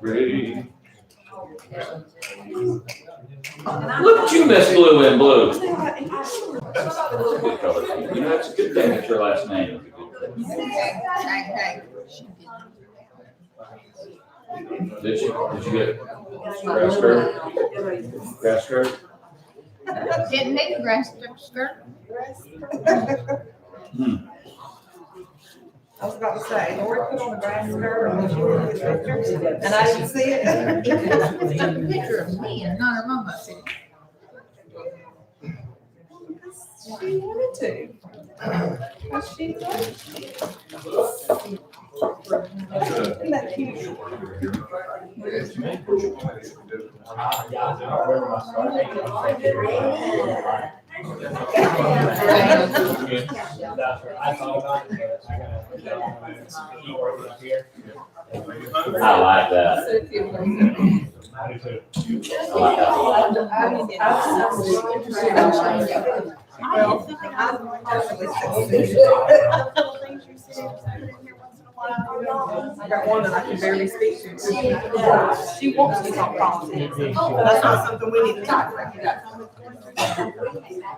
Pretty. Look at you, Miss Blue and Blue. Good color. You know, it's a good thing that your last name is a good thing. Did you get grass skirt? Grass skirt? Didn't need a grass skirt. I was about to say, Lord put on the grass skirt and she went with pictures, and I didn't see it. It's a picture of me and not her mama. She wanted to. But she isn't that cute? I like that. I got one that I can barely speak to. She wants to talk politics. That's not something we need to talk about.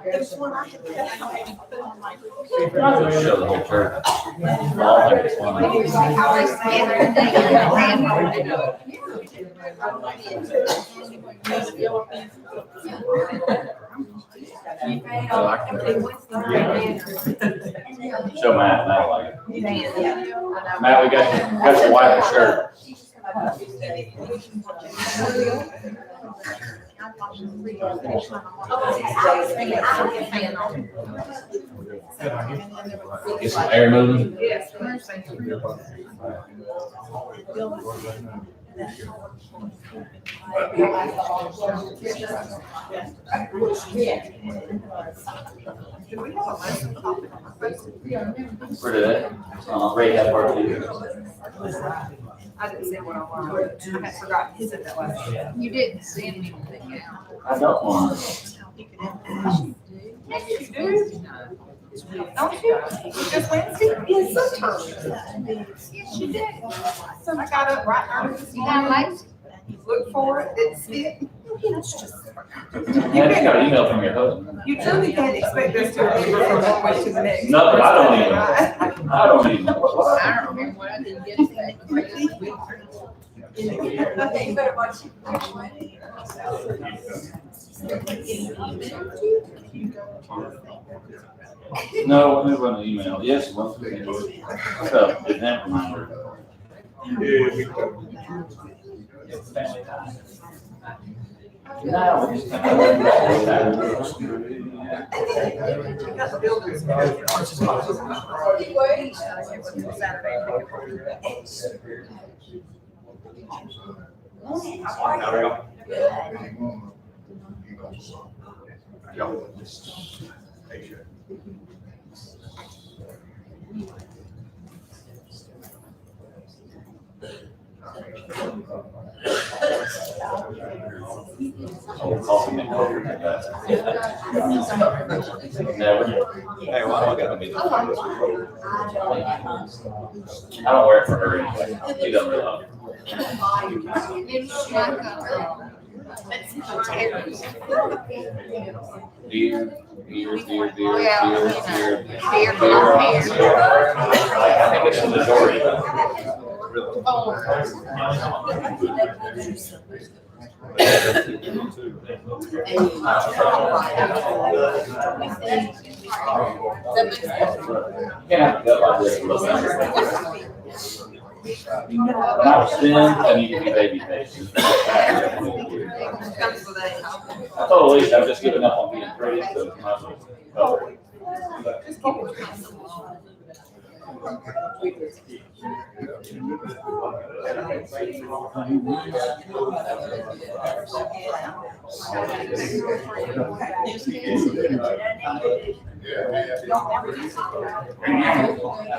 There's one I can put on my. Show the whole church. All like it's one. Show Matt, Matt like it. Matt, we got your wife a shirt. Get some air moving. Yes. Where did it? Rahab part two. I didn't say what I wanted. I had forgotten. He said that last year. You didn't send me anything out. I don't want. Yes, you do. Don't you? Just Wednesday? Yes, sometimes. Yes, you did. So I got up right early this You got morning, late? looked for it, didn't see it. I just got an email from your husband. You truly can't expect us to remember from one way to the next. No, but I don't even. I don't even. I don't remember what I did yesterday. Okay, you better watch. No, let me run an email. Yes, once we can do it. What's up? Event reminder. No, we just Never. Hey, well, I gotta be. I don't wear it for her anyway. She doesn't really love it. It's like a, Deer. well, Deer. I think it's the majority. When I was thin, I needed to be baby face. I told Alicia I'm just giving up on being pretty, so it's not so.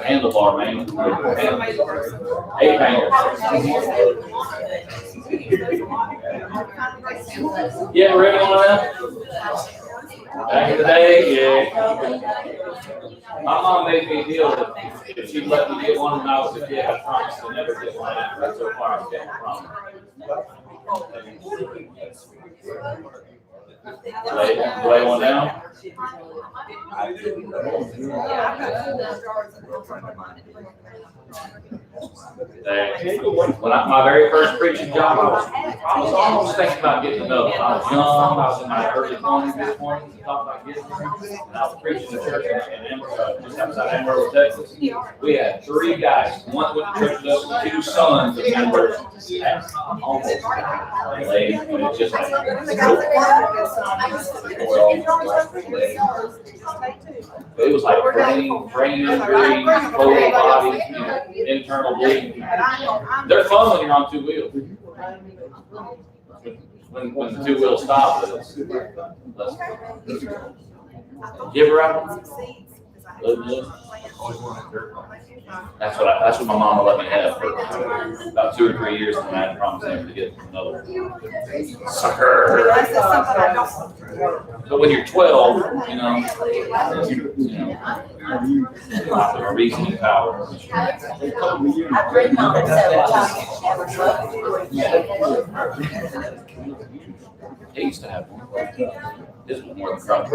Handlebar, man. 8 fingers. Yeah, we're in on that. Back in the day, yeah. My mom made me a deal that if she'd let me get one when I was a kid, I promised to never get one after. So far, I've got a promise. Lay one down. My very first preaching job, I was almost thinking about getting another. I was young, I was in my early 20s, thought about getting one. And I was preaching in church in Amarillo, just outside Amarillo, Texas. We had 3 guys. One went to church with us, 2 sons of members. Almost late, and it's just like, it was like brain injury, total body, internal bleeding. They're fun when you're on 2 wheels. When the 2 wheels stop, it's less. You ever ride one? That's what my mama let me have for about 2 or 3 years, and I had promised never to get another sucker. But when you're 12, you know, a reasoning power. They used to have one. This was more than crowd.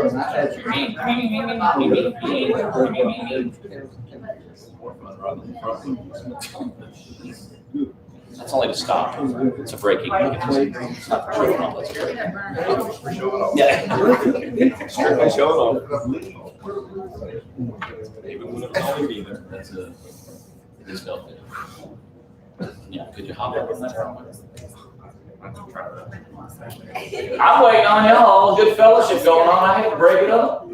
That's only to stop. It's a braking mechanism. It's not for showing off. That's great. Yeah. Strictly showing off. Even when it's only me there. That's a. It is felt good. Yeah. Could you hop up on that? I'm waiting on y'all. Good fellowship going on. I hate to break it up.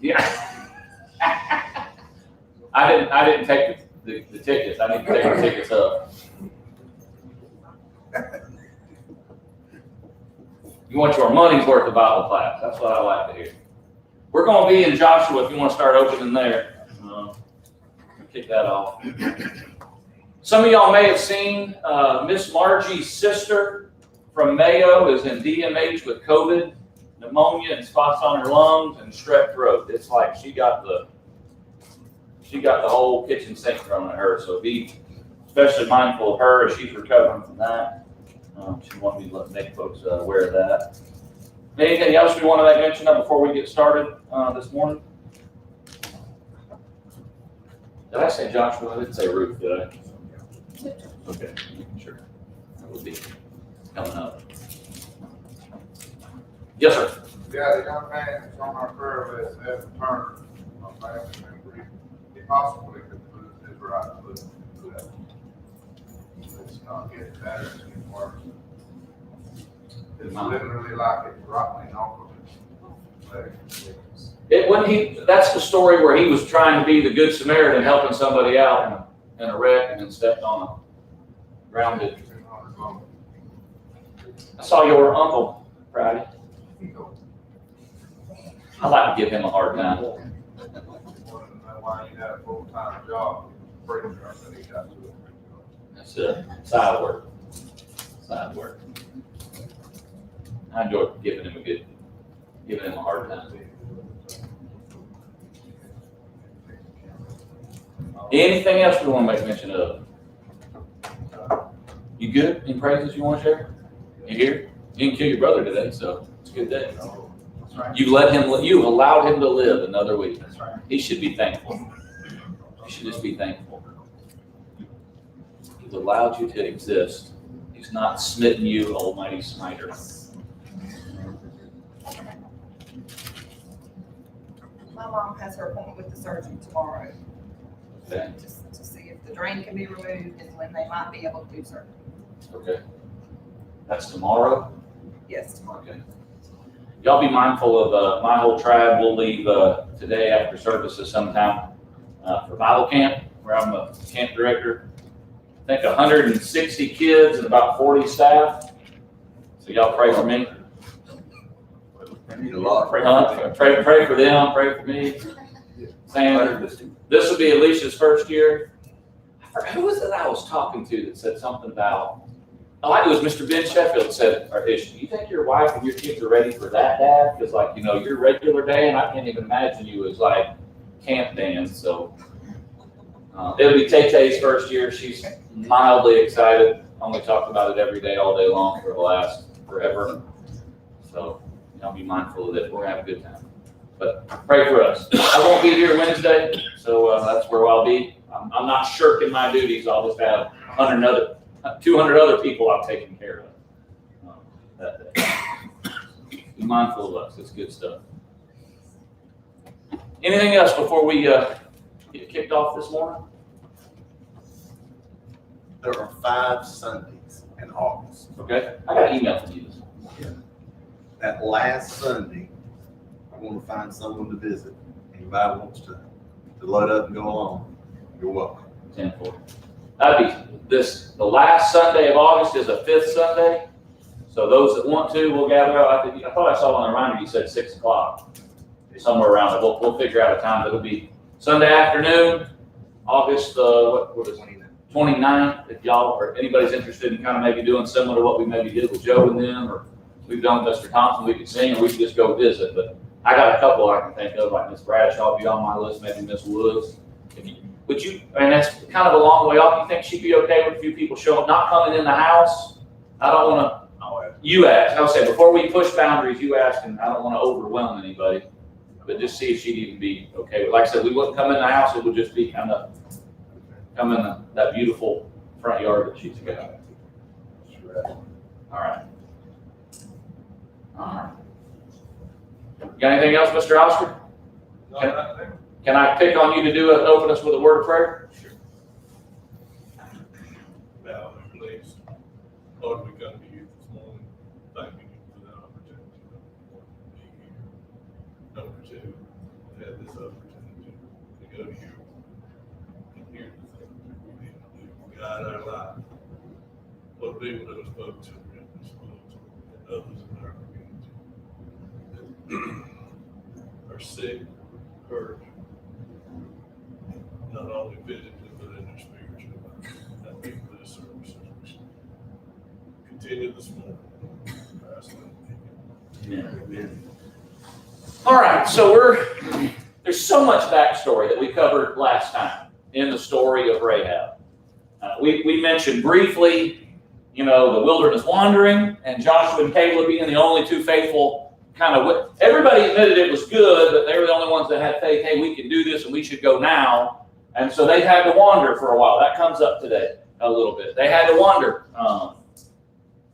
Yeah. I didn't take the tickets. I need to take the tickets up. You want your money's worth of Bible class. That's what I like to hear. We're going to be in Joshua if you want to start opening there. Kick that off. Some of y'all may have seen Miss Margie's sister from Mayo is in DMH with COVID, pneumonia, and spots on her lungs and strep throat. It's like she got the whole kitchen sink thrown at her. So be especially mindful of her as she's recovering from that. She wanted me to make folks aware of that. Anything else we want to mention before we get started this morning? Did I say Joshua? I didn't say Ruth, did I? Okay, sure. That would be coming up. Yes, sir. Yeah, the young man that's on our prayer list, Evan Turner, my family member, he possibly could lose his right foot. It's not getting better, it's getting worse. It's literally like it's rotten off of it. That's the story where he was trying to be the good Samaritan, helping somebody out in a wreck, and then stepped on a grounded. I saw your uncle Friday. I like to give him a hard time. Why you got a full-time job? That's it. Side work. Side work. I enjoy giving him a hard time. Anything else we want to make mention of? You good? Any praises you want to share? You here? You didn't kill your brother today, so it's a good day. That's right. You allowed him to live another week. That's right. He should be thankful. He should just be thankful. He's allowed you to exist. He's not smitten you, almighty smiter. My mom has her appointment with the surgeon tomorrow. Okay. Just to see if the drain can be removed and when they might be able to do surgery. Okay. That's tomorrow? Yes, tomorrow. Okay. Y'all be mindful of my whole tribe. We'll leave today after services sometime for Bible camp, where I'm a camp director. I think 160 kids and about 40 staff. So y'all pray for me. Need a lot. Pray for them, pray for me. Sam, this will be Alicia's first year. Who was it I was talking to that said something about I like it was Mr. Ben Sheffield said, do you think your wife and your kids are ready for that, Dad? Because like, your regular day, and I can't even imagine you as like camp dance. So it'll be Tay-Tay's first year. She's mildly excited. Only talked about it every day, all day long for the last forever. So be mindful of it. We're gonna have a good time. But pray for us. I won't be here Wednesday, so that's where I'll be. I'm not shirking my duties. I'll just have 200 other people I'm taking care of that day. Be mindful of us. It's good stuff. Anything else before we get kicked off this morning? There are 5 Sundays in August. Okay. I got an email from you. That last Sunday, I want to find someone to visit. Anybody wants to load up and go along, you're welcome. 10-4. The last Sunday of August is a 5th Sunday. So those that want to, we'll gather out. I thought I saw on the reminder you said 6 o'clock. Somewhere around it. We'll figure out a time. It'll be Sunday afternoon, August, what is it? 29th. If y'all or anybody's interested in kind of maybe doing similar to what we maybe did with Joe and them, or we've done with Mr. Thompson, we could sing, or we could just go visit. But I got a couple I can think of, like Miss Bradshaw be on my list, maybe Miss Woods. That's kind of a long way off. You think she'd be okay with a few people showing, not coming in the house? I don't want to. You ask. I would say before we push boundaries, you ask, and I don't want to overwhelm anybody. But just see if she'd even be okay. Like I said, we wouldn't come in the house. It would just be kind of come in that beautiful front yard that she's got. All right. Got anything else, Mr. Oscar? Can I pick on you to open us with a word of prayer? Sure. Now, please, Lord, we come to you this morning, thanking you for the opportunity to be here. Number 2, we had this opportunity to go to you and hear the things that we need to do. Guide our life. Lord, be with those folks who are in this world and others in our community that are sick, hurt, not only physically, but in their spiritual life. That be for this service. Continue this morning. Amen. All right, so there's so much backstory that we covered last time in the story of Rahab. We mentioned briefly, the wilderness wandering and Joshua and Caleb being the only 2 faithful everybody admitted it was good, but they were the only ones that had faith. Hey, we can do this and we should go now. And so they had to wander for a while. That comes up today a little bit. They had to wander.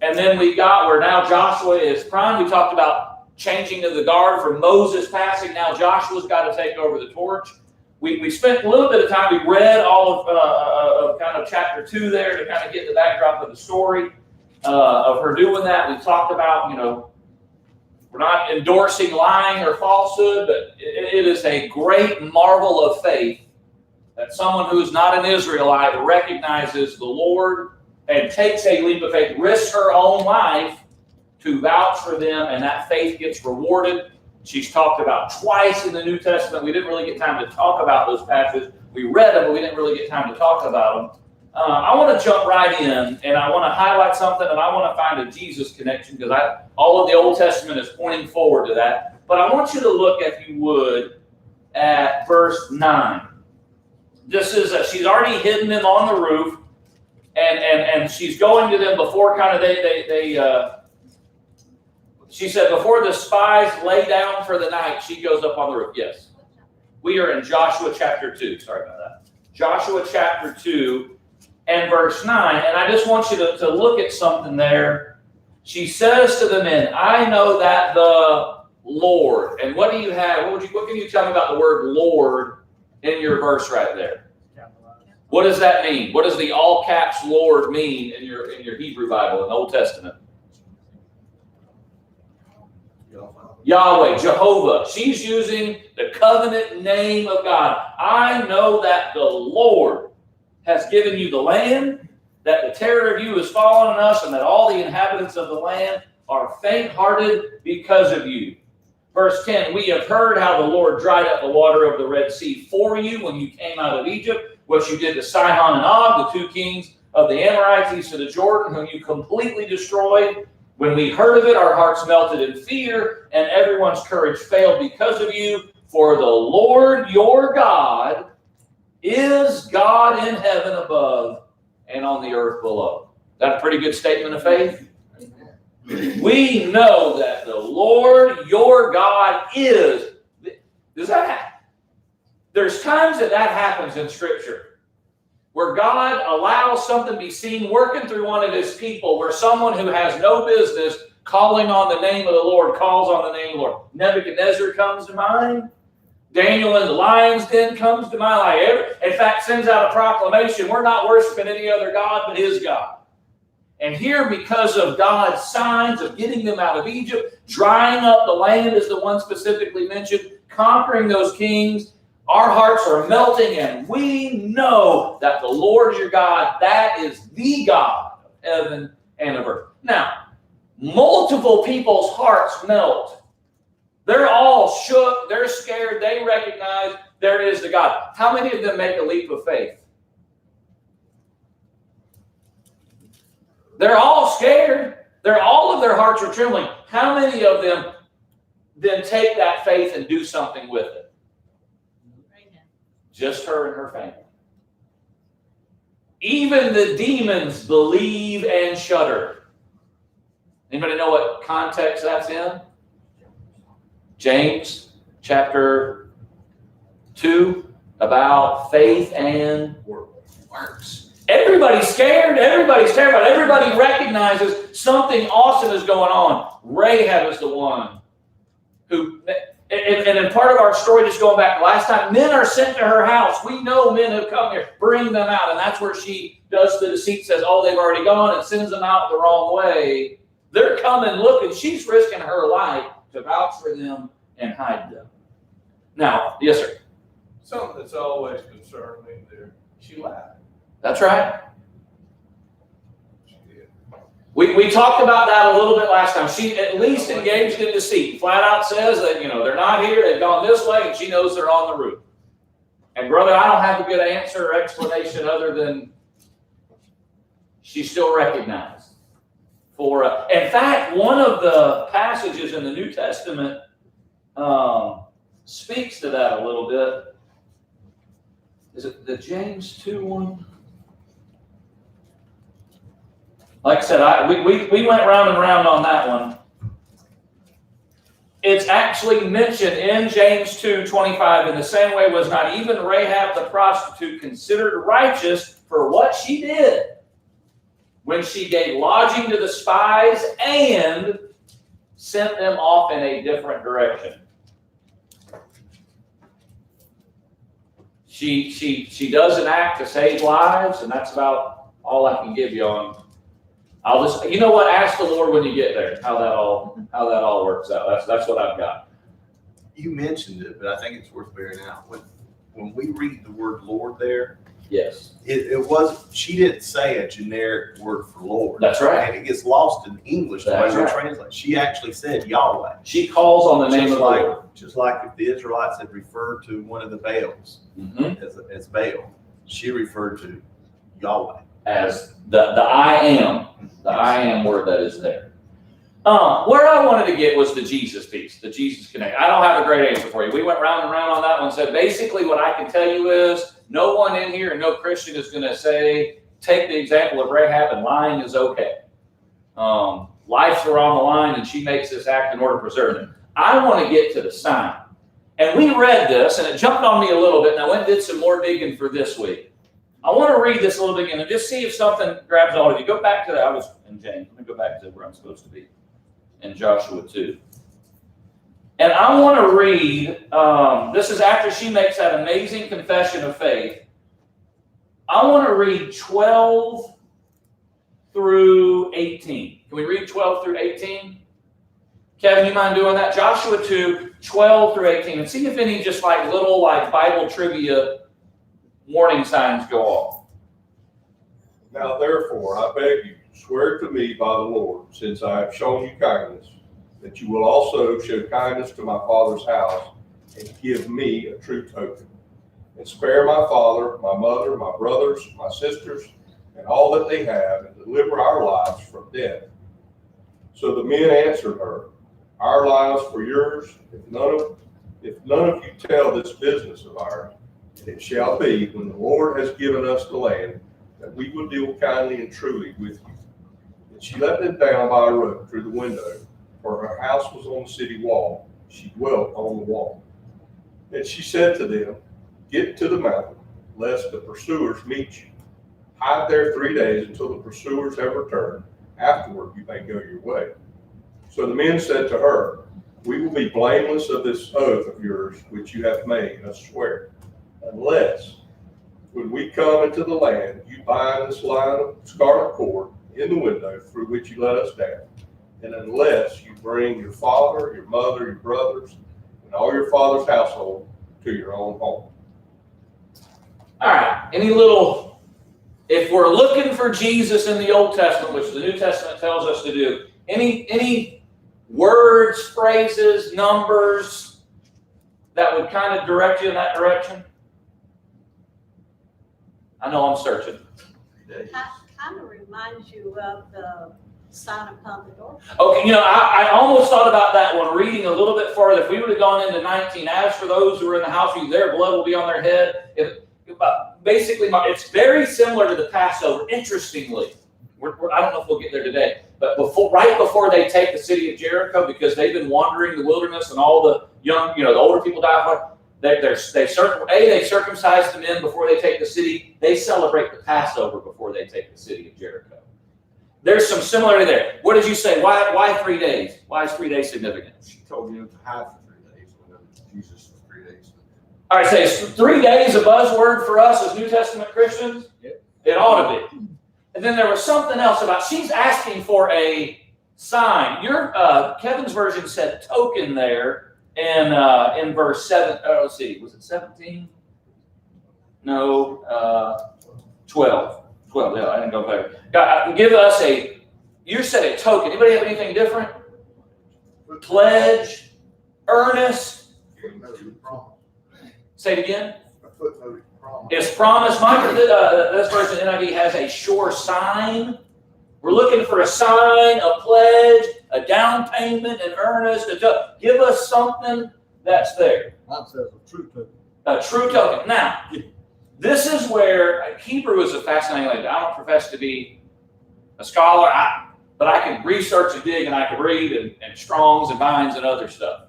And then we got where now Joshua is prime. We talked about changing of the guard from Moses passing. Now Joshua's got to take over the torch. We spent a little bit of time. We read all of kind of chapter 2 there to kind of get the backdrop of the story of her doing that. We talked about, we're not endorsing lying or falsehood, but it is a great marvel of faith that someone who is not an Israelite recognizes the Lord and takes a leap of faith, risks her own life to vouch for them, and that faith gets rewarded. She's talked about twice in the New Testament. We didn't really get time to talk about those passages. We read them, but we didn't really get time to talk about them. I want to jump right in, and I want to highlight something, and I want to find a Jesus connection, because all of the Old Testament is pointing forward to that. But I want you to look, if you would, at verse 9. This is she's already hidden them on the roof, and she's going to them before kind of she said before the spies lay down for the night, she goes up on the roof. Yes. We are in Joshua chapter 2. Sorry about that. Joshua chapter 2 and verse 9. And I just want you to look at something there. She says to the men, I know that the Lord. And what do you have? What can you tell me about the word Lord in your verse right there? What does that mean? What does the all caps Lord mean in your Hebrew Bible, in the Old Testament? Yahweh, Jehovah. She's using the covenant name of God. I know that the Lord has given you the land, that the terror of you has fallen on us, and that all the inhabitants of the land are faint-hearted because of you. Verse 10, we have heard how the Lord dried up the water of the Red Sea for you when you came out of Egypt, what you did to Sihon and Og, the 2 kings of the Amorites east of the Jordan, whom you completely destroyed. When we heard of it, our hearts melted in fear, and everyone's courage failed because of you. For the Lord your God is God in heaven above and on the earth below. Is that a pretty good statement of faith? We know that the Lord your God is. Does that happen? There's times that happens in Scripture where God allows something to be seen working through one of his people, where someone who has no business calling on the name of the Lord calls on the name of the Lord. Nebuchadnezzar comes to mind. Daniel in the lion's den comes to mind. In fact, sends out a proclamation, we're not worshiping any other God but his God. And here, because of God's signs of getting them out of Egypt, drying up the land is the one specifically mentioned, conquering those kings, our hearts are melting, and we know that the Lord your God, that is the God of heaven and of earth. Now, multiple people's hearts melt. They're all shook, they're scared, they recognize there is the God. How many of them make a leap of faith? They're all scared. All of their hearts are trembling. How many of them then take that faith and do something with it? Just her and her family. Even the demons believe and shudder. Anybody know what context that's in? James chapter 2, about faith and works. Everybody's scared. Everybody's terrified. Everybody recognizes something awesome is going on. Rahab is the one who, and in part of our story, just going back last time, men are sent to her house. We know men have come here. Bring them out. And that's where she does the deceit, says, oh, they've already gone, and sends them out the wrong way. They're coming looking. She's risking her life to vouch for them and hide them. Now, yes, sir. Something that's always concerned me there, she lied. That's right. She did. We talked about that a little bit last time. She at least engaged in deceit. Flat out says that, they're not here, they've gone this way, and she knows they're on the roof. And brother, I don't have a good answer or explanation other than she still recognized. In fact, one of the passages in the New Testament speaks to that a little bit. Is it the James 2 one? Like I said, we went round and round on that one. It's actually mentioned in James 2:25 in the same way was not even Rahab the prostitute considered righteous for what she did when she gave lodging to the spies and sent them off in a different direction. She does an act to save lives, and that's about all I can give you on. I'll just, you know what? Ask the Lord when you get there how that all works out. That's what I've got. You mentioned it, but I think it's worth bearing out. When we read the word Lord there, Yes, she didn't say a generic word for Lord. that's right. And it gets lost in English the way That's we right. translate. She actually said Yahweh. She calls on the name of the Lord. Just like if the Israelites had referred to one of the Baals as Baal, she referred to Yahweh. As the I am word that is there. Where I wanted to get was the Jesus piece, the Jesus connect. I don't have a great answer for you. We went round and round on that one. So basically what I can tell you is no one in here and no Christian is going to say, take the example of Rahab and lying is okay. Lives are on the line and she makes this act in order to preserve them. I want to get to the sign. And we read this and it jumped on me a little bit and I went and did some more digging for this week. I want to read this a little bit again and just see if something grabs all of you. Go back to that. I was in James. Let me go back to where I'm supposed to be. In Joshua 2. And I want to read, this is after she makes that amazing confession of faith. I want to read 12 through 18. Can we read 12 through 18? Kevin, you mind doing that? Joshua 2, 12 through 18. And see if any just little Bible trivia warning signs go off. Now therefore, I beg you, swear to me by the Lord, since I have shown you kindness, that you will also show kindness to my father's house and give me a true token. And spare my father, my mother, my brothers, my sisters, and all that they have, and deliver our lives from death. So the men answered her, our lives for yours, if none of you tell this business of ours, and it shall be, when the Lord has given us the land, that we will deal kindly and truly with you. And she let them down by a rope through the window, for her house was on the city wall. She dwelt on the wall. And she said to them, get to the mountain, lest the pursuers meet you. Hide there 3 days until the pursuers have returned. Afterward you may go your way. So the men said to her, we will be blameless of this oath of yours, which you have made us swear, unless, when we come into the land, you bind this line of scarlet cord in the window through which you let us down, and unless you bring your father, your mother, your brothers, and all your father's household to your own home. All right, if we're looking for Jesus in the Old Testament, which the New Testament tells us to do, any words, phrases, numbers that would kind of direct you in that direction? I know I'm searching. Kind of reminds you of the sign upon the door. Okay, I almost thought about that one, reading a little bit further. If we would have gone into 19, as for those who are in the house, their blood will be on their head. Basically, it's very similar to the Passover. Interestingly, I don't know if we'll get there today, but right before they take the city of Jericho, because they've been wandering the wilderness and all the young, the older people die. They circumcise the men before they take the city. They celebrate the Passover before they take the city of Jericho. There's some similarity there. What did you say? Why 3 days? Why is 3 days significant? She told you to hide for 3 days. When Jesus was 3 days. All right, say, is 3 days a buzzword for us as New Testament Christians? Yep. It ought to be. And then there was something else about, she's asking for a sign. Your Kevin's version said token there in verse 7. Let's see, was it 17? No, 12. 12, yeah, I didn't go back. God, give us you said a token. Anybody have anything different? Pledge, earnest. Say it again. A footnote is promise. It's promise. This version NIV has a sure sign. We're looking for a sign, a pledge, a down payment, an earnest. Give us something that's there. Mine says a true token. A true token. Now, this is where Hebrew is a fascinating language. I don't profess to be a scholar, but I can research and dig, and I can read and Strongs and Vines and other stuff.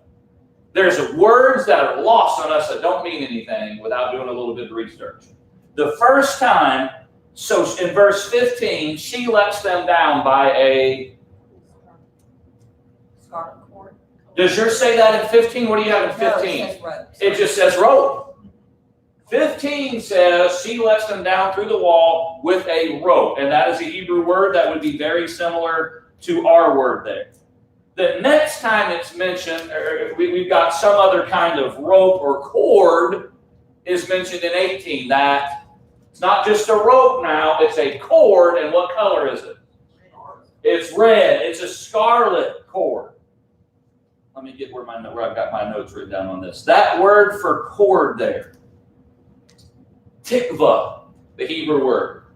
There's words that are lost on us that don't mean anything without doing a little bit of research. The first time, so in verse 15, she lets them down by a Scarlet cord. Does yours say that in 15? What do you have in 15? No, it says rope. It just says rope. 15 says she lets them down through the wall with a rope. And that is a Hebrew word that would be very similar to our word there. The next time it's mentioned, we've got some other kind of rope or cord is mentioned in 18. That it's not just a rope now, it's a cord. And what color is it? It's red. It's a scarlet cord. Let me get where I've got my notes written down on this. That word for cord there. Tikva, the Hebrew word.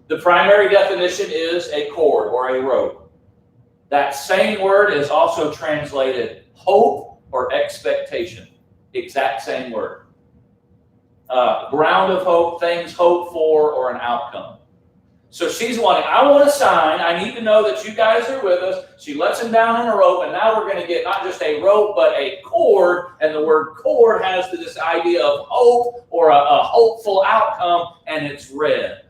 The primary definition is a cord or a rope. That same word is also translated hope or expectation. Exact same word. Ground of hope, things hoped for, or an outcome. So she's wanting, I want a sign. I need to know that you guys are with us. She lets him down in a rope, and now we're going to get not just a rope, but a cord. And the word cord has this idea of hope or a hopeful outcome, and it's red.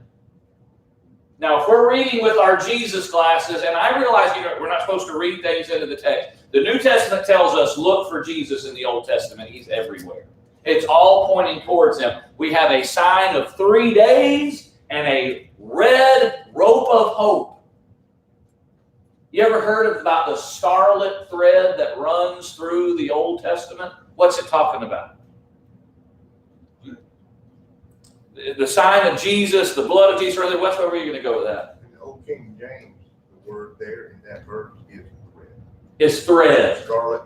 Now, if we're reading with our Jesus glasses, and I realize we're not supposed to read things into the text. The New Testament tells us, look for Jesus in the Old Testament. He's everywhere. It's all pointing towards him. We have a sign of 3 days and a red rope of hope. You ever heard about the scarlet thread that runs through the Old Testament? What's it talking about? The sign of Jesus, the blood of Jesus. Where are you going to go with that? In the Old King James, the word there in that verse is thread. It's thread. Scarlet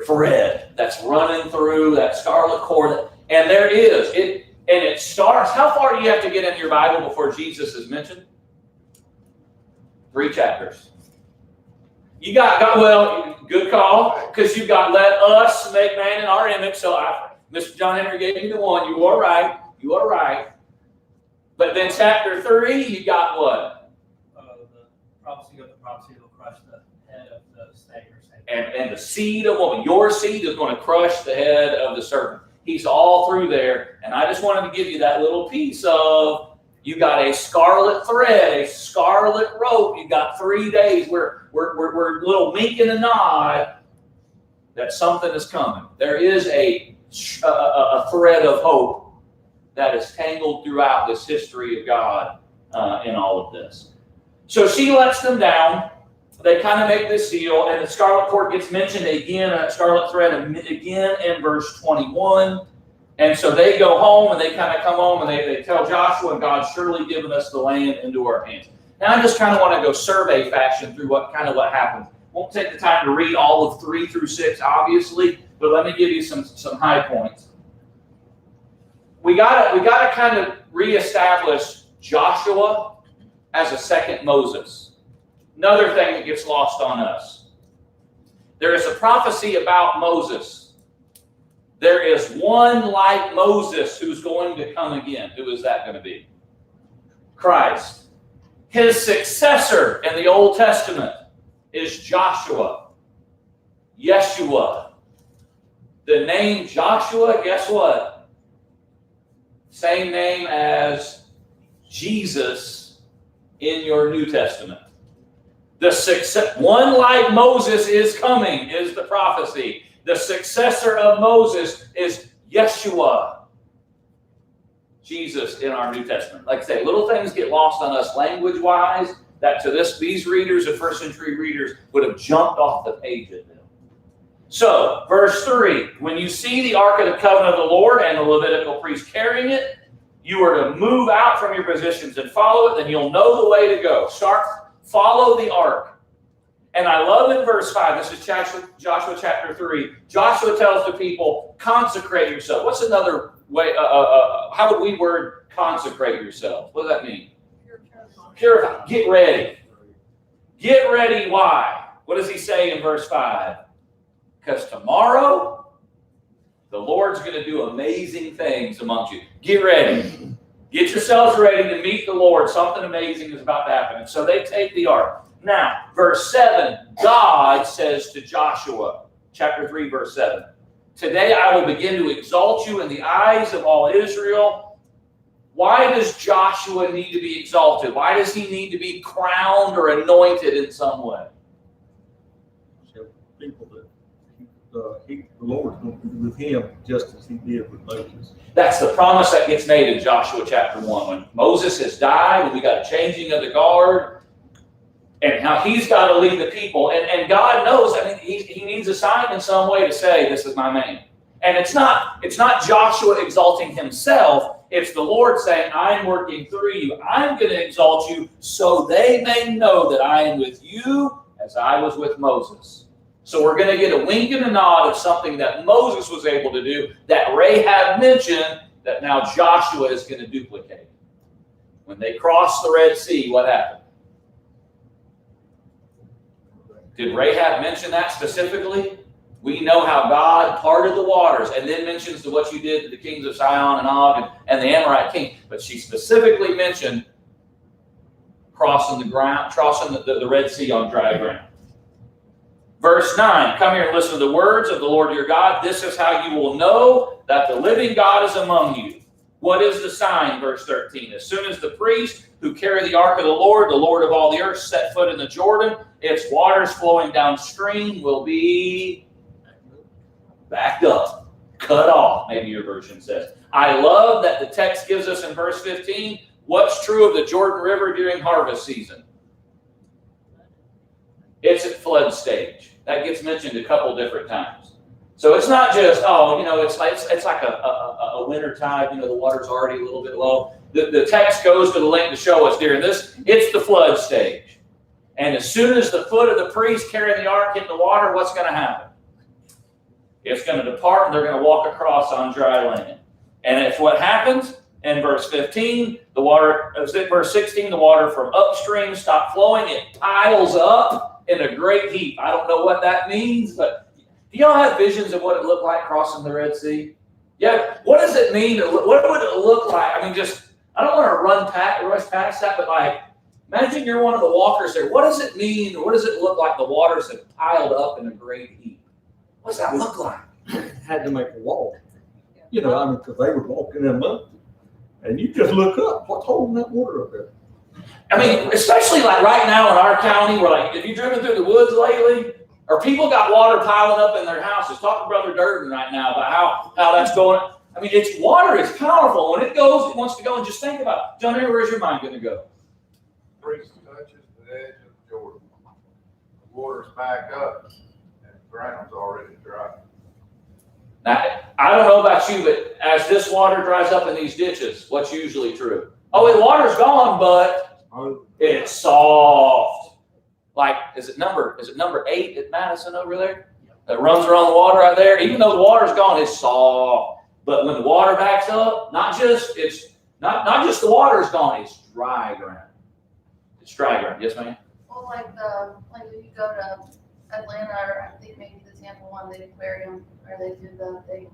thread that's running through that scarlet cord. And there is. It starts. How far do you have to get in your Bible before Jesus is mentioned? 3 chapters. You got well, good call, because you got let us make man in our image. So Mr. John Henry gave me the one. You are right. You are right. But then chapter 3, you got what? The prophecy of the prophecy will crush the head of the snake or snake. And the seed of woman. Your seed is going to crush the head of the serpent. He's all through there. And I just wanted to give you that little piece of, you got a scarlet thread, a scarlet rope. You got 3 days. We're little wink and a nod that something is coming. There is a thread of hope that is tangled throughout this history of God in all of this. So she lets them down. They kind of make this deal, and the scarlet cord gets mentioned again, scarlet thread again in verse 21. And so they go home, and they kind of come home, and they tell Joshua, God's surely given us the land into our hands. Now I just kind of want to go survey fashion through what happened. Won't take the time to read all of 3 through 6, obviously, but let me give you some high points. We gotta kind of reestablish Joshua as a second Moses. Another thing that gets lost on us. There is a prophecy about Moses. There is one like Moses who's going to come again. Who is that going to be? Christ. His successor in the Old Testament is Joshua. Yeshua. The name Joshua, guess what? Same name as Jesus in your New Testament. One like Moses is coming, is the prophecy. The successor of Moses is Yeshua, Jesus in our New Testament. Like I say, little things get lost on us language-wise that to these readers, the first century readers, would have jumped off the page at them. So, verse 3, when you see the Ark of the Covenant of the Lord and the Levitical priest carrying it, you are to move out from your positions and follow it, then you'll know the way to go. Follow the Ark. And I love in verse 5, this is Joshua chapter 3, Joshua tells the people, consecrate yourself. What's another way, how would we word consecrate yourself? What does that mean? Purify. Get ready. Get ready, why? What does he say in verse 5? Because tomorrow, the Lord's going to do amazing things amongst you. Get ready. Get yourselves ready to meet the Lord. Something amazing is about to happen. And so they take the ark. Now, verse 7, God says to Joshua, chapter 3, verse 7, today I will begin to exalt you in the eyes of all Israel. Why does Joshua need to be exalted? Why does he need to be crowned or anointed in some way? People that the Lord's going to be with him just as he did with Moses. That's the promise that gets made in Joshua chapter 1. When Moses has died, and we got a changing of the guard, and how he's got to lead the people. And God knows, I mean, he needs a sign in some way to say, this is my man. And it's not Joshua exalting himself. It's the Lord saying, I'm working through you. I'm going to exalt you so they may know that I am with you as I was with Moses. So we're going to get a wink and a nod of something that Moses was able to do, that Rahab mentioned, that now Joshua is going to duplicate. When they crossed the Red Sea, what happened? Did Rahab mention that specifically? We know how God parted the waters and then mentions what you did to the kings of Sihon and Og and the Amorite king. But she specifically mentioned crossing the Red Sea on dry ground. Verse 9, come here and listen to the words of the Lord your God. This is how you will know that the living God is among you. What is the sign? Verse 13. As soon as the priests who carry the ark of the Lord of all the earth, set foot in the Jordan, its waters flowing downstream will be backed up, cut off, maybe your version says. I love that the text gives us in verse 15 what's true of the Jordan River during harvest season. It's at flood stage. That gets mentioned a couple different times. So it's not just, it's like a winter tide, the water's already a little bit low. The text goes to the length to show us during this, it's the flood stage. And as soon as the foot of the priest carrying the ark hit the water, what's going to happen? It's going to depart and they're going to walk across on dry land. And if what happens, And verse 15, verse 16, the water from upstream stopped flowing. It piles up in a great heap. I don't know what that means, but do y'all have visions of what it looked like crossing the Red Sea? Yeah, what does it mean? What would it look like? I mean, I don't want to rush past that, but like, imagine you're one of the walkers there. What does it mean? What does it look like the waters have piled up in a great heap? What does that look like? Had to make a wall. You know, I mean, because they were walking in a mountain. And you just look up, what's holding that water up there? I mean, especially like right now in our county, where like, if you've driven through the woods lately, or people got water piling up in their houses. Talk to Brother Durden right now about how that's going. I mean, water is powerful. When it goes, it wants to go. And just think about it. John Henry, where's your mind going to go? Priest touches the edge of the Jordan. The water's back up and the ground's already dry. Now, I don't know about you, but as this water dries up in these ditches, what's usually true? Oh, the water's gone, but it's soft. Like, is it number 8 at Madison over there? That runs around the water right there. Even though the water's gone, it's soft. But when the water backs up, not just the water's gone, it's dry ground. It's dry ground. Yes, ma'am? Well, like if you go to Atlanta, or I think maybe the Tampa one, the aquarium, where they do the thing,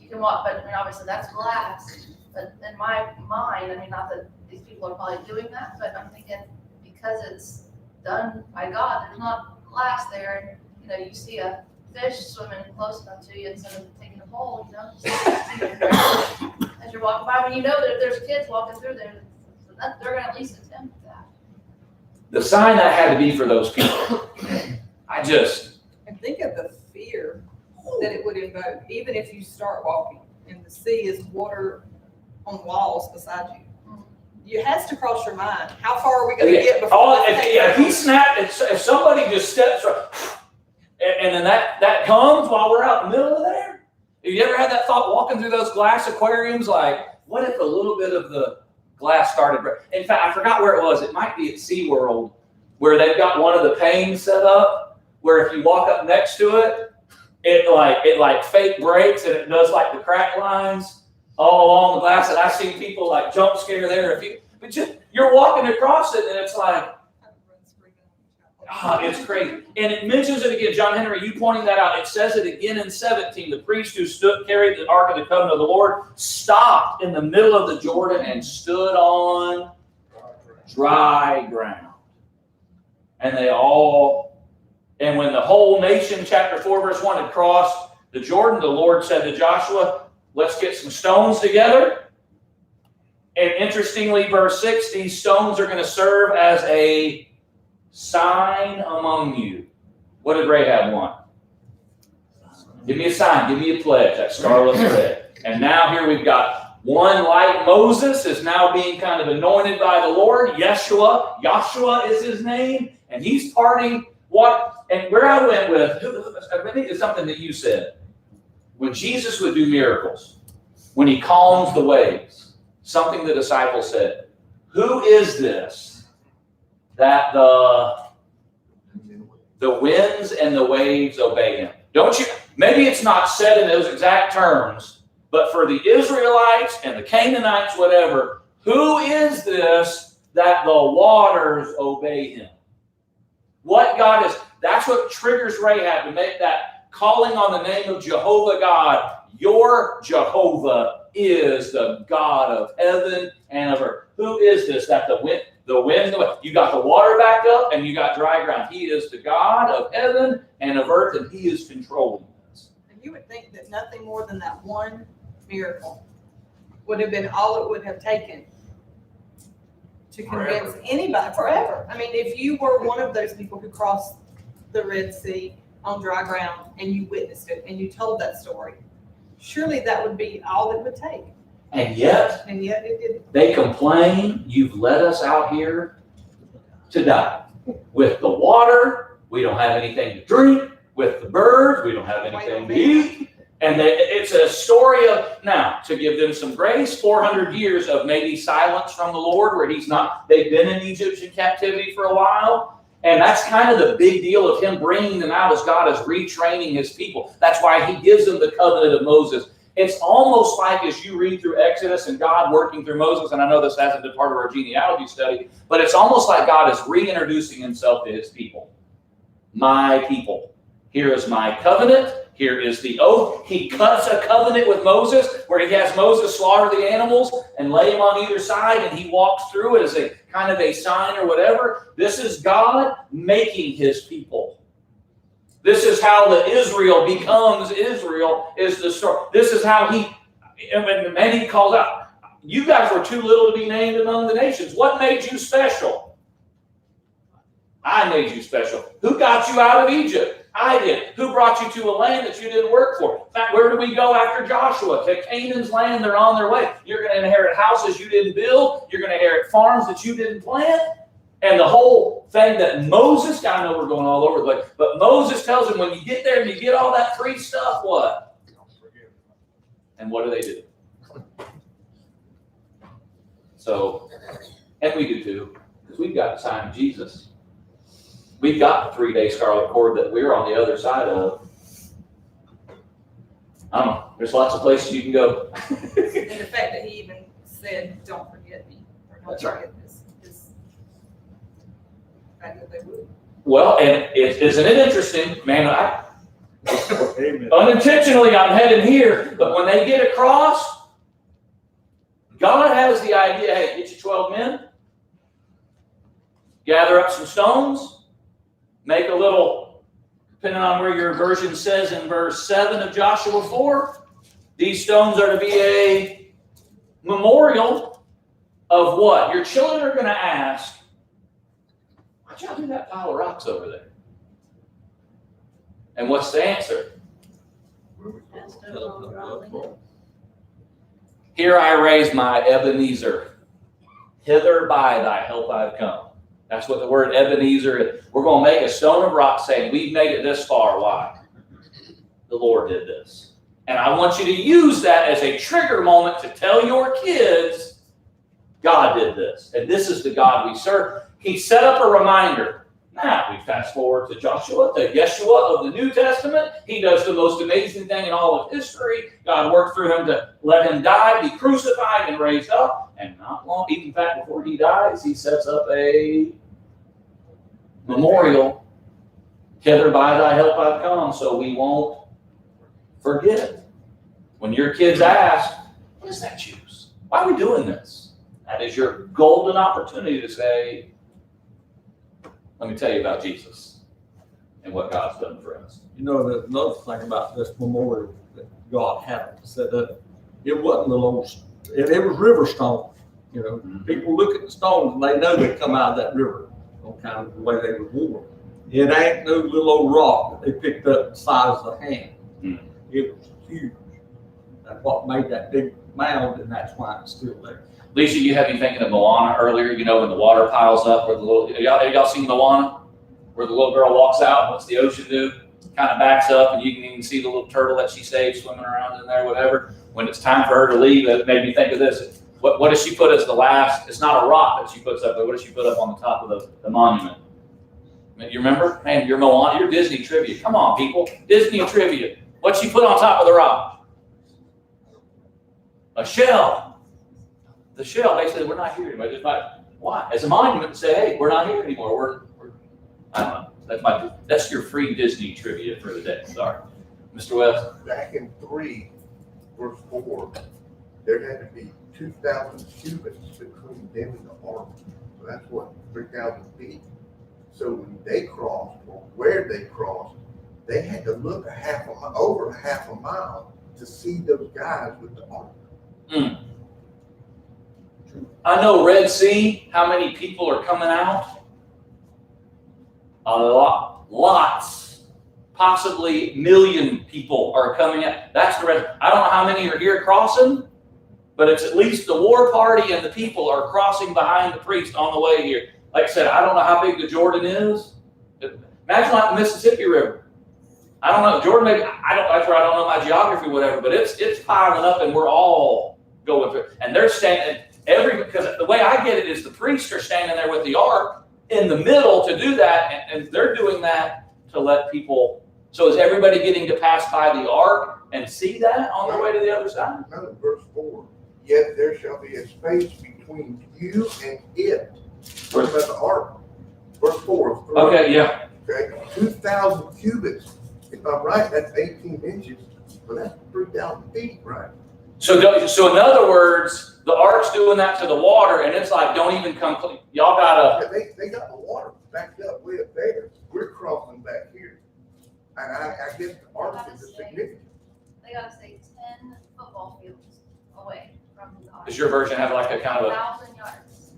you can walk, but I mean, obviously that's glass. But in my mind, I mean, not that these people are probably doing that, but I'm thinking because it's done by God, there's not glass there, and you see a fish swimming close enough to you instead of taking a pole, just as you're walking by. When you know that if there's kids walking through there, they're going to at least attempt that. The sign that had to be for those people. And think of the fear that it would invoke, even if you start walking and the sea is water on walls beside you. It has to cross your mind. How far are we going to get before? If he snapped, if somebody just steps right, and then that comes while we're out in the middle of there. Have you ever had that thought walking through those glass aquariums? Like, what if a little bit of the glass started? In fact, I forgot where it was. It might be at SeaWorld, where they've got one of the panes set up, where if you walk up next to it, it fake breaks and it does like the crack lines all along the glass. And I've seen people like jump scare there. But you're walking across it and it's like, it's crazy. And it mentions it again. John Henry, you pointing that out. It says it again in 17. The priest who carried the Ark of the Covenant of the Lord stopped in the middle of the Jordan and stood on dry ground. And when the whole nation, chapter 4, verse 1, had crossed the Jordan, the Lord said to Joshua, let's get some stones together. And interestingly, verse 6, these stones are going to serve as a sign among you. What did Rahab want? Give me a sign, give me a pledge, that scarlet thread. And now here we've got one like Moses is now being kind of anointed by the Lord. Joshua is his name, and he's parting what, and where I went with, I think it's something that you said. When Jesus would do miracles, when he calms the waves, something the disciples said, who is this that the winds and the waves obey him? Don't you? Maybe it's not said in those exact terms, but for the Israelites and the Canaanites, whatever, who is this that the waters obey him? What God is, that's what triggers Rahab to make that calling on the name of Jehovah God. Your Jehovah is the God of heaven and of earth. Who is this that the wind, you got the water back up and you got dry ground. He is the God of heaven and of earth, and he is controlling this. And you would think that nothing more than that one miracle would have been all it would have taken to convince anybody forever. I mean, if you were one of those people who crossed the Red Sea on dry ground and you witnessed it and you told that story, surely that would be all it would take. And yet it didn't. They complain, you've led us out here to die. With the water, we don't have anything to drink. With the birds, we don't have anything to eat. And it's a story of, now, to give them some grace, 400 years of maybe silence from the Lord where they've been in Egyptian captivity for a while. And that's kind of the big deal of him bringing them out as God is retraining his people. That's why he gives them the covenant of Moses. It's almost like as you read through Exodus and God working through Moses, and I know this hasn't been part of our genealogy study, but it's almost like God is reintroducing himself to his people. My people. Here is my covenant. Here is the oath. He cuts a covenant with Moses where he has Moses slaughter the animals and lay them on either side, and he walks through it as a kind of a sign or whatever. This is God making his people. This is how the Israel becomes Israel, is the story. This is how he called out, you guys were too little to be named among the nations. What made you special? I made you special. Who got you out of Egypt? I did. Who brought you to a land that you didn't work for? In fact, where do we go after Joshua? To Canaan's land, they're on their way. You're going to inherit houses you didn't build. You're going to inherit farms that you didn't plant. And the whole thing that Moses, I know we're going all over the place, but Moses tells him when you get there and you get all that free stuff, what? And what do? So, and we do too, because we've got the sign of Jesus. We've got the 3-day scarlet cord that we're on the other side of. I don't know. There's lots of places you can go. And the fact that he even said, don't forget me. Or don't That's right. forget this. Is the fact that they would. Well, and isn't it interesting? Man, Amen. unintentionally I'm heading here, but when they get across, God has the idea, hey, get you 12 men, gather up some stones, make a little, depending on where your version says in verse 7 of Joshua 4, these stones are to be a memorial of what? Your children are going to ask, why'd y'all do that pile of rocks over there? And what's the answer? That's no longer wrong. Here I raise my Ebenezer. Hither by thy help I've come. That's what the word Ebenezer is. We're going to make a stone of rock saying, we've made it this far. Why? The Lord did this. And I want you to use that as a trigger moment to tell your kids, God did this. And this is the God we serve. He set up a reminder. Now we fast forward to Joshua, to Yeshua of the New Testament. He does the most amazing thing in all of history. God worked through him to let him die, be crucified, and raised up. And not long, even in fact, before he dies, he sets up a memorial. Hither by thy help I've come, so we won't forget it. When your kids ask, what does that choose? Why are we doing this? That is your golden opportunity to say, let me tell you about Jesus and what God's done for us. You know, there's another thing about this memorial that God had to set up. It wasn't the little, it was river stone. You know, people look at the stones and they know they come out of that river on kind of the way they were worn. It ain't no little old rock that they picked up the size of a hand. It was huge. That's what made that big mound, and that's why it's still there. Lisa, you had me thinking of Moana earlier, you know, when the water piles up, where the little, y'all seen Moana? Where the little girl walks out, what's the ocean do? Kind of backs up, and you can even see the little turtle that she saved swimming around in there, whatever. When it's time for her to leave, it made me think of this. What does she put as the last? It's not a rock that she puts up, but what does she put up on the top of the monument? You remember? Man, you're Moana, you're Disney trivia. Come on, people. Disney trivia. What'd she put on top of the rock? A shell. The shell, basically, we're not here anymore. Just why? As a monument to say, hey, we're not here anymore. I don't know. That's your free Disney trivia for the day. Sorry. Mr. West? Back in 3, verse 4, there had to be 2,000 cubits between them and the ark. So that's what, 3,000 feet. So when they crossed, or where they crossed, they had to look over half a mile to see those guys with the ark. I know Red Sea, how many people are coming out? A lot. Lots. Possibly million people are coming out. That's the Red. I don't know how many are here crossing, but it's at least the war party and the people are crossing behind the priest on the way here. Like I said, I don't know how big the Jordan is. Imagine like the Mississippi River. I don't know. Jordan, maybe, that's where I don't know my geography, whatever, but it's piling up and we're all going through. And they're standing, because the way I get it is the priests are standing there with the ark in the middle to do that, and they're doing that to let people. So is everybody getting to pass by the ark, and see that on their way to the other side? No, verse 4. Yet there shall be a space between you and it. What about the ark? Verse 4 of 3. Okay, yeah. Okay, 2,000 cubits. If I'm right, that's 18 inches, but that's 3,000 feet, right? So in other words, the ark's doing that to the water, and it's like, don't even come clean. Y'all gotta. Yeah, they got the water backed up way up there. We're crossing back here. And I guess the ark is a significant. They gotta stay 10 football fields away from the ark. Does your version have like a kind of a 1,000 yards.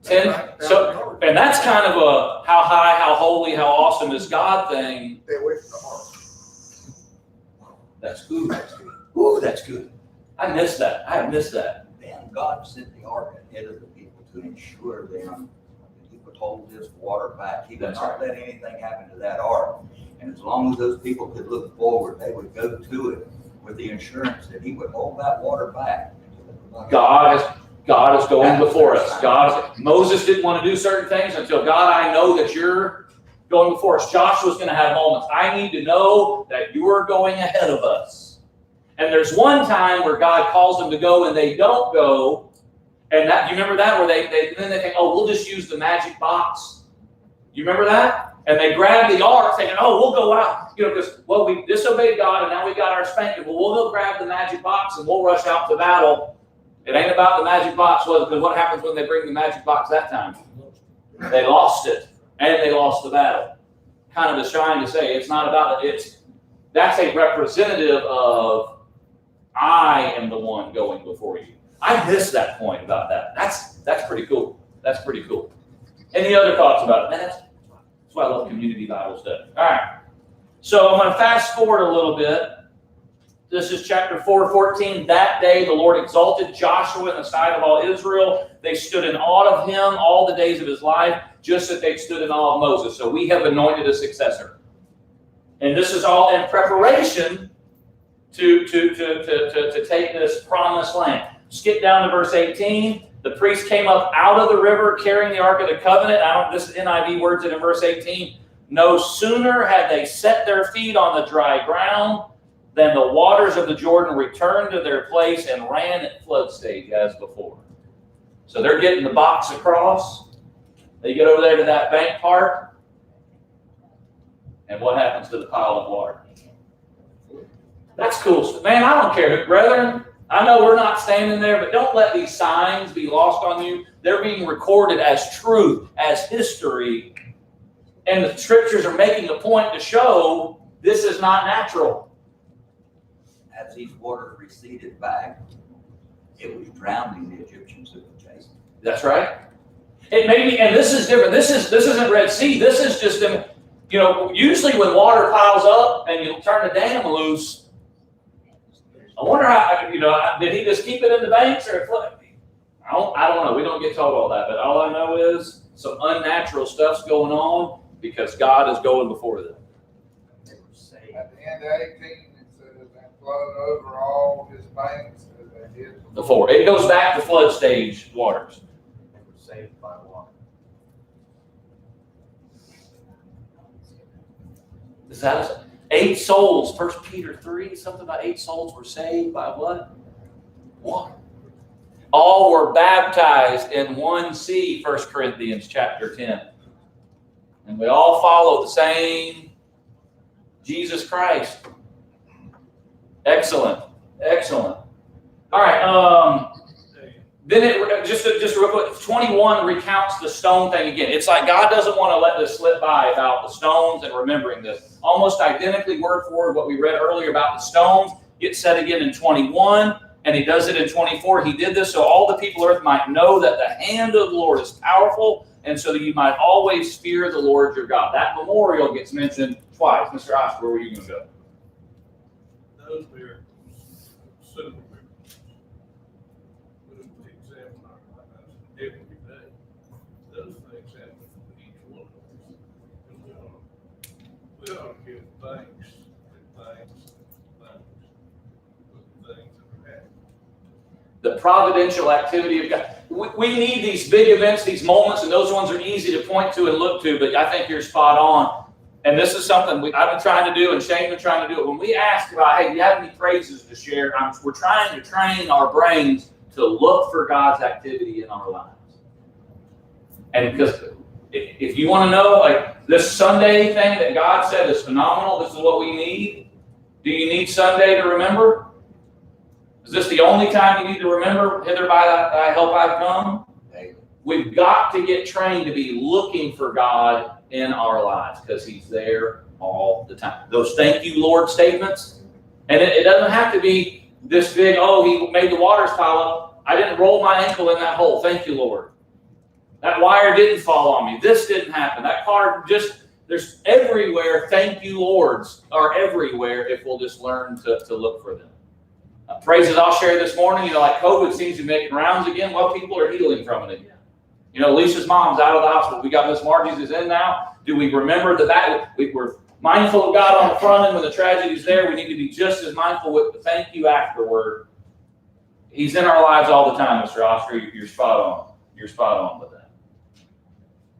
10? So, and that's kind of a how high, how holy, how awesome is God thing. Stay away from the ark. That's good. That's good. Ooh, that's good. I missed that. I missed that. And God sent the ark ahead of the people to ensure them that he would hold this water back. He would That's not let anything happen to that ark. And as long as those people could look forward, they would go to it with the assurance that he would hold that water back. God is going before us. Moses didn't want to do certain things until God, I know that you're going before us. Joshua's going to have moments. I need to know that you're going ahead of us. And there's one time where God calls them to go and they don't go. And that, you remember that? Where they then they think, oh, we'll just use the magic box. You remember that? And they grab the ark thinking, oh, we'll go out. You know, because, well, we disobeyed God and now we got our spanking. Well, we'll go grab the magic box and we'll rush out to battle. It ain't about the magic box, was it? Because what happens when they bring the magic box that time? They lost it. And they lost the battle. Kind of is trying to say it's not about it. That's a representative of I am the one going before you. I missed that point about that. That's pretty cool. That's pretty cool. Any other thoughts about it? Man, that's why I love community Bible study. All right. So I'm going to fast forward a little bit. This is chapter 4:14. That day the Lord exalted Joshua in the sight of all Israel. They stood in awe of him all the days of his life, just as they stood in awe of Moses. So we have anointed a successor. And this is all in preparation to take this promised land. Skip down to verse 18. The priest came up out of the river carrying the Ark of the Covenant. This is NIV words in verse 18. No sooner had they set their feet on the dry ground than the waters of the Jordan returned to their place and ran at flood stage as before. So they're getting the box across. They get over there to that bank part. And what happens to the pile of water? That's cool. Man, I don't care. Brethren, I know we're not standing there, but don't let these signs be lost on you. They're being recorded as truth, as history. And the scriptures are making a point to show this is not natural. As these waters receded back, it was drowning the Egyptians who were chasing. That's right. It may be, and this is different. This isn't Red Sea. This is just, usually when water piles up and you turn the dam loose, I wonder how, did he just keep it in the banks or it flooded? I don't know. We don't get told all that, but all I know is some unnatural stuff's going on because God is going before them. At the end of 18, it says that flowed over all his banks as they did Before. It goes back to flood stage waters. They were saved by water. Is that 8 souls? 1 Peter 3, something about 8 souls were saved by what? Water. All were baptized in one sea, 1 Corinthians chapter 10. And we all follow the same Jesus Christ. Excellent. Excellent. All right. Then just real quick, 21 recounts the stone thing again. It's like God doesn't want to let this slip by about the stones and remembering this. Almost identically word for word what we read earlier about the stones gets said again in 21, and he does it in 24. He did this so all the people of earth might know that the hand of the Lord is powerful, and so that you might always fear the Lord your God. That memorial gets mentioned twice. Mr. Oscar, where were you going to go? Those miracles, simple miracles, we examine our lives every day. Those things happen to each one of us. And we ought to give thanks for the things that are happening. The providential activity of God. We need these big events, these moments, and those ones are easy to point to and look to, but I think you're spot on. And this is something I've been trying to do, and Shane been trying to do it. When we ask about, hey, do you have any praises to share? We're trying to train our brains to look for God's activity in our lives. And because if you want to know, like this Sunday thing that God said is phenomenal, this is what we need. Do you need Sunday to remember? Is this the only time you need to remember, hither by thy help I've come? We've got to get trained to be looking for God in our lives because he's there all the time. Those thank you, Lord statements. And it doesn't have to be this big, oh, he made the waters pile up. I didn't roll my ankle in that hole. Thank you, Lord. That wire didn't fall on me. This didn't happen. That car there's everywhere. Thank you, Lords are everywhere if we'll just learn to look for them. Praises I'll share this morning, like COVID seems to be making rounds again. Well, people are healing from it again. Lisa's mom's out of the hospital. We got Miss Margie's is in now. Do we remember that we're mindful of God on the front end when the tragedy's there? We need to be just as mindful with the thank you afterward. He's in our lives all the time, Mr. Oscar. You're spot on. You're spot on with that.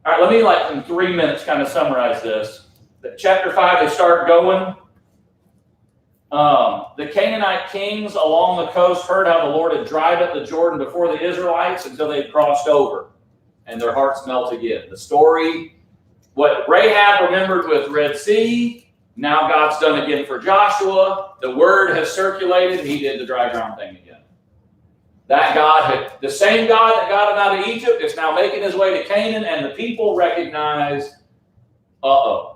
All right, let me in 3 minutes kind of summarize this. Chapter 5, they start going. The Canaanite kings along the coast heard how the Lord had dried up the Jordan before the Israelites until they had crossed over, and their hearts melt again. The story, what Rahab remembered with Red Sea, now God's done again for Joshua. The word has circulated. He did the dry ground thing again. That God, the same God that got him out of Egypt, is now making his way to Canaan, and the people recognize, the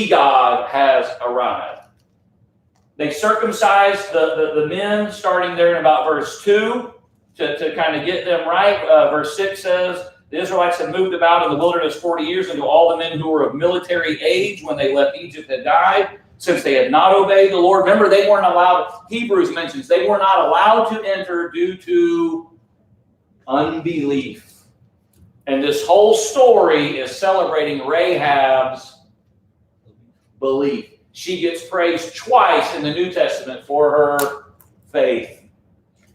God has arrived. They circumcised the men, starting there in about verse 2, to kind of get them right. Verse 6 says, the Israelites had moved about in the wilderness 40 years until all the men who were of military age when they left Egypt had died, since they had not obeyed the Lord. Remember, they weren't allowed, Hebrews mentions, they were not allowed to enter due to unbelief. And this whole story is celebrating Rahab's belief. She gets praised twice in the New Testament for her faith.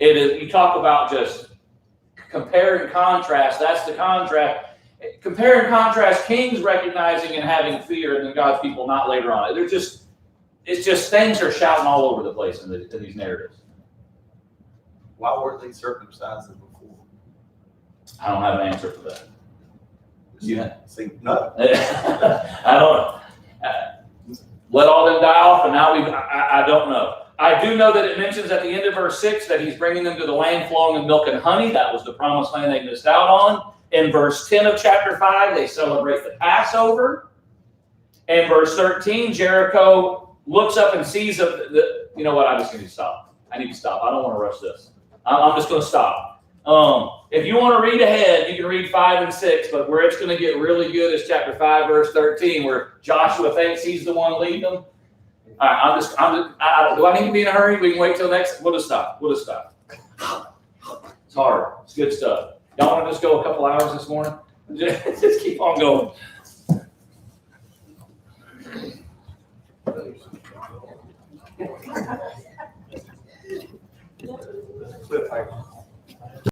It is, you talk about just compare and contrast. That's the contrast. Compare and contrast kings recognizing and having fear, and then God's people not later on. It's just things are shouting all over the place in these narratives. Why weren't they circumcised before? I don't have an answer for that. No. I don't know. Let all them die off, and now I don't know. I do know that it mentions at the end of verse 6 that he's bringing them to the land flowing with milk and honey. That was the promised land they missed out on. In verse 10 of chapter 5, they celebrate the Passover. In verse 13, Jericho looks up and sees you know what, I just need to stop. I need to stop. I don't want to rush this. I'm just going to stop. If you want to read ahead, you can read 5 and 6, but where it's going to get really good is chapter 5, verse 13, where Joshua thinks he's the one leading them. All right, do I need to be in a hurry? We can wait till next. We'll just stop. It's hard. It's good stuff. Y'all want to just go a couple hours this morning? Just keep on going. Cliffhanger.